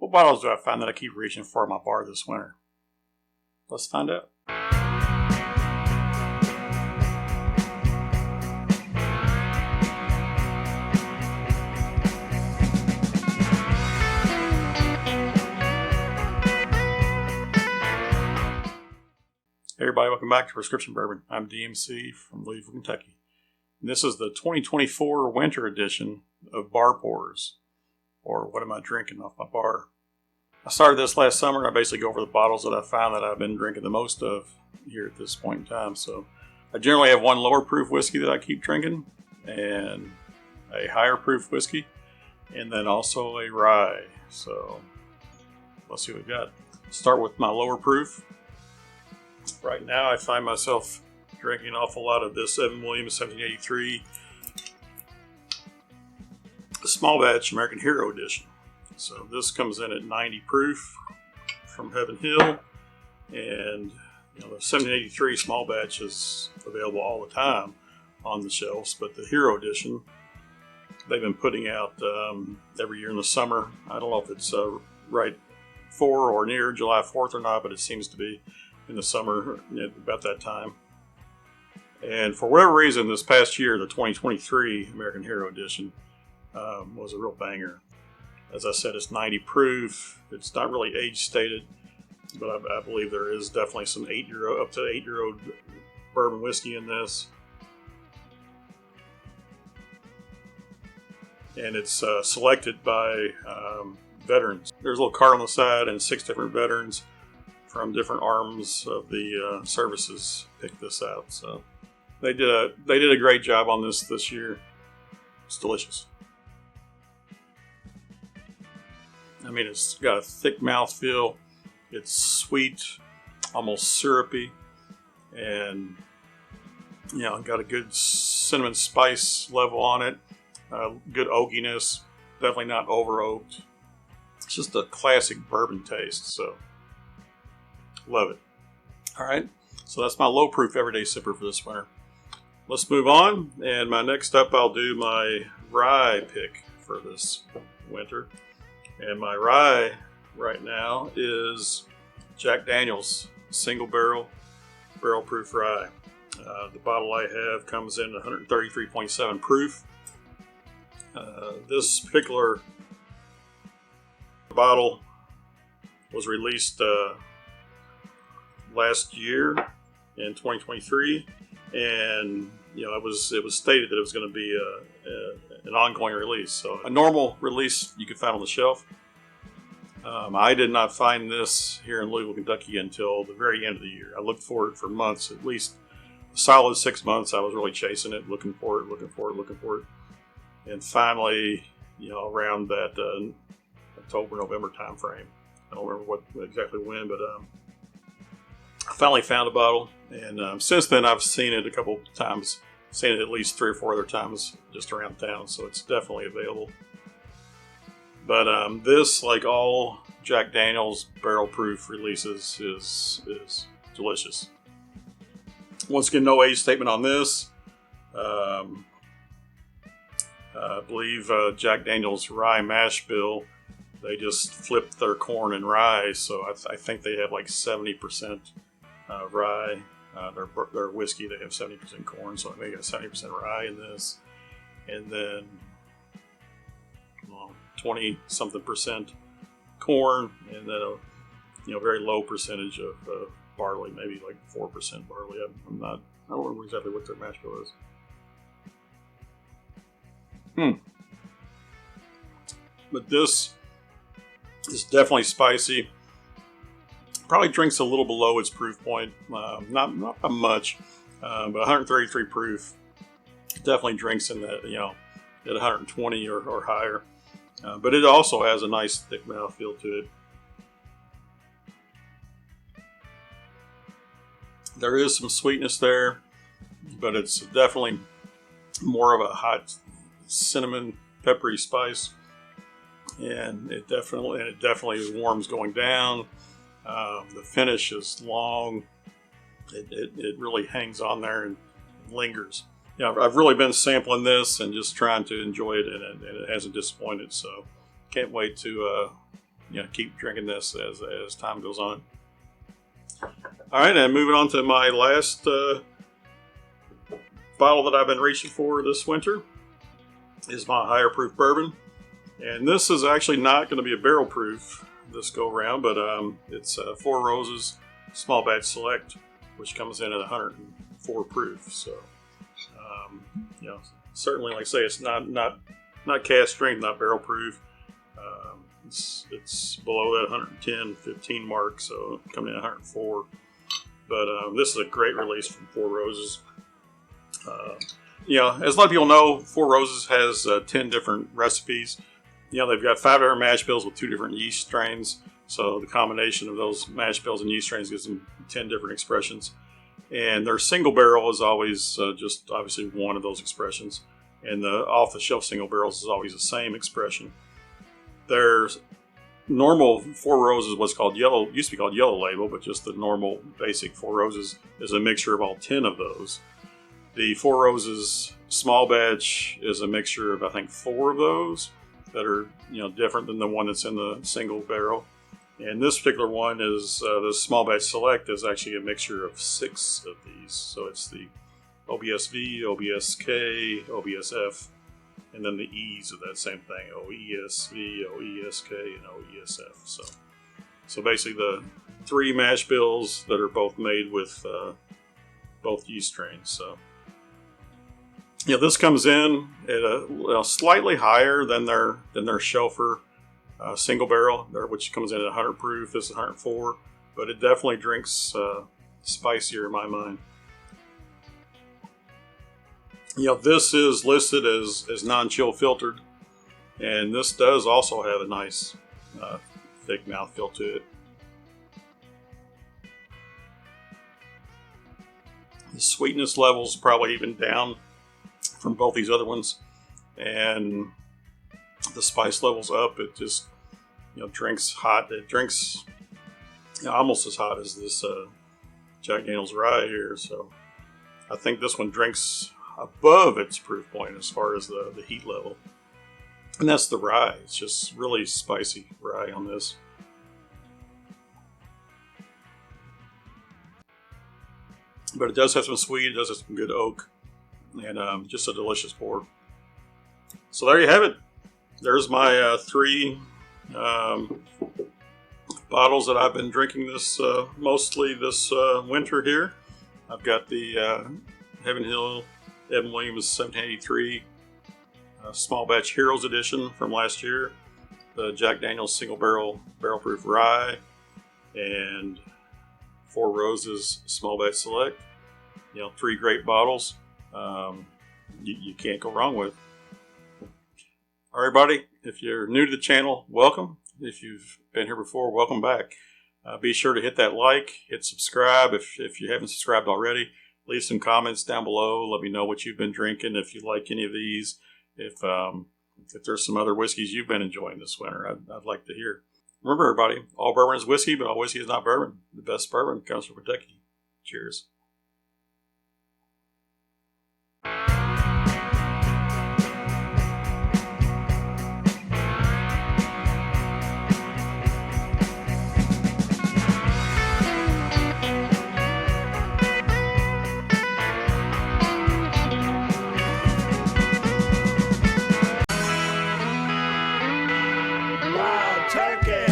What bottles do I find that I keep reaching for in my bar this winter? Let's find out. Hey everybody, welcome back to Prescription Bourbon. I'm DMC from Louisville, Kentucky. And this is the 2024 winter edition of Bar Pours, or What Am I Drinking Off My Bar. I started this last summer, and I basically go over the bottles that I found that I've been drinking the most of here at this point in time. So I generally have one lower proof whiskey that I keep drinking, and a higher proof whiskey, and then also a rye. So let's see what we've got. Start with my lower proof. Right now I find myself drinking an awful lot of this Evan Williams 1783 small batch American Hero edition. So this comes in at 90 proof from Heaven Hill, and the 1783 small batch is available all the time on the shelves, but the Hero edition they've been putting out every year in the summer. I don't know if it's right for or near July 4th or not, but it seems to be in the summer about that time. And for whatever reason, this past year, the 2023 American Hero edition was a real banger. As I said, it's 90 proof. It's not really age stated, but I believe there is definitely some up to 8-year-old bourbon whiskey in this. And it's selected by veterans. There's a little card on the side, and 6 different veterans from different arms of the services picked this out. So they did a great job on this year. It's delicious. I mean, it's got a thick mouthfeel. It's sweet, almost syrupy, and got a good cinnamon spice level on it. Good oakiness. Definitely not over oaked. It's just a classic bourbon taste. So love it. All right, so that's my low proof everyday sipper for this winter. Let's move on, and my next up I'll do my rye pick for this winter. And my rye right now is Jack Daniel's single barrel proof rye. The bottle I have comes in 133.7 proof. This particular bottle was released last year in 2023, and it was stated that it was going to be an ongoing release. So a normal release you could find on the shelf. I did not find this here in Louisville, Kentucky until the very end of the year. I looked for it for months, at least a solid 6 months. I was really chasing it, looking for it. And finally, around that October, November time frame. I don't remember exactly when, but I finally found a bottle, and since then I've seen it a couple of times. Seen it at least 3 or 4 other times just around town, so it's definitely available. But this, like all Jack Daniel's barrel proof releases, is delicious. Once again, no age statement on this. I believe Jack Daniel's rye mash bill, they just flipped their corn and rye, so I think they have like 70% rye. Their whiskey, they have 70% corn, so they got 70% rye in this, and then 20-something% corn, and then a very low percentage of barley, maybe like 4% barley. I don't remember exactly what their mash bill is. But this is definitely spicy. Probably drinks a little below its proof point, not much, but 133 proof. Definitely drinks in that, at 120 or higher. But it also has a nice thick mouthfeel to it. There is some sweetness there, but it's definitely more of a hot cinnamon, peppery spice, and it definitely warms going down. The finish is long. It really hangs on there and lingers. I've really been sampling this and just trying to enjoy it, and it hasn't disappointed. So can't wait to keep drinking this as time goes on. All right, and moving on to my last bottle that I've been reaching for this winter is my higher proof bourbon. And this is actually not going to be a barrel proof this go around, but it's Four Roses Small Batch Select, which comes in at 104 proof. So, certainly, like I say, it's not cask strength, not barrel proof. It's below that 110, 15 mark, so coming in at 104. But this is a great release from Four Roses. As a lot of people know, Four Roses has 10 different recipes. They've got 5 different mash bills with 2 different yeast strains. So the combination of those mash bills and yeast strains gives them 10 different expressions. And their single barrel is always just obviously one of those expressions. And the off-the-shelf single barrels is always the same expression. Their normal Four Roses was called used to be called Yellow Label, but just the normal basic Four Roses is a mixture of all 10 of those. The Four Roses Small Batch is a mixture of, I think, 4 of those that are different than the one that's in the single barrel. And this particular one is the Small Batch Select is actually a mixture of 6 of these. So it's the OBSV, OBSK, OBSF, and then the E's of that same thing: OESV, OESK, and OESF. So basically the 3 mash bills that are both made with both yeast strains. So this comes in at a slightly higher than their Shelfer single barrel, which comes in at 100 proof. This is 104, but it definitely drinks spicier in my mind. This is listed as non-chill filtered, and this does also have a nice thick mouthfeel to it. The sweetness level's probably even down from both these other ones, and the spice level's up. It just drinks hot. It drinks almost as hot as this Jack Daniel's Rye here. So I think this one drinks above its proof point as far as the heat level, and that's the rye. It's just really spicy rye on this. But it does have some sweet. It does have some good oak, and just a delicious pour. So there you have it. There's my 3 bottles that I've been drinking this mostly this winter here. I've got the Heaven Hill Evan Williams 1783 Small Batch Heroes Edition from last year, the Jack Daniel's Single Barrel Proof Rye, and Four Roses Small Batch Select. 3 great bottles. You can't go wrong with. All right, everybody, if you're new to the channel, welcome. If you've been here before, welcome back. Be sure to hit that like, hit subscribe if you haven't subscribed already. Leave some comments down below. Let me know what you've been drinking, if you like any of these. If there's some other whiskeys you've been enjoying this winter, I'd like to hear. Remember, everybody, all bourbon is whiskey, but all whiskey is not bourbon. The best bourbon comes from Kentucky. Cheers. Turkey.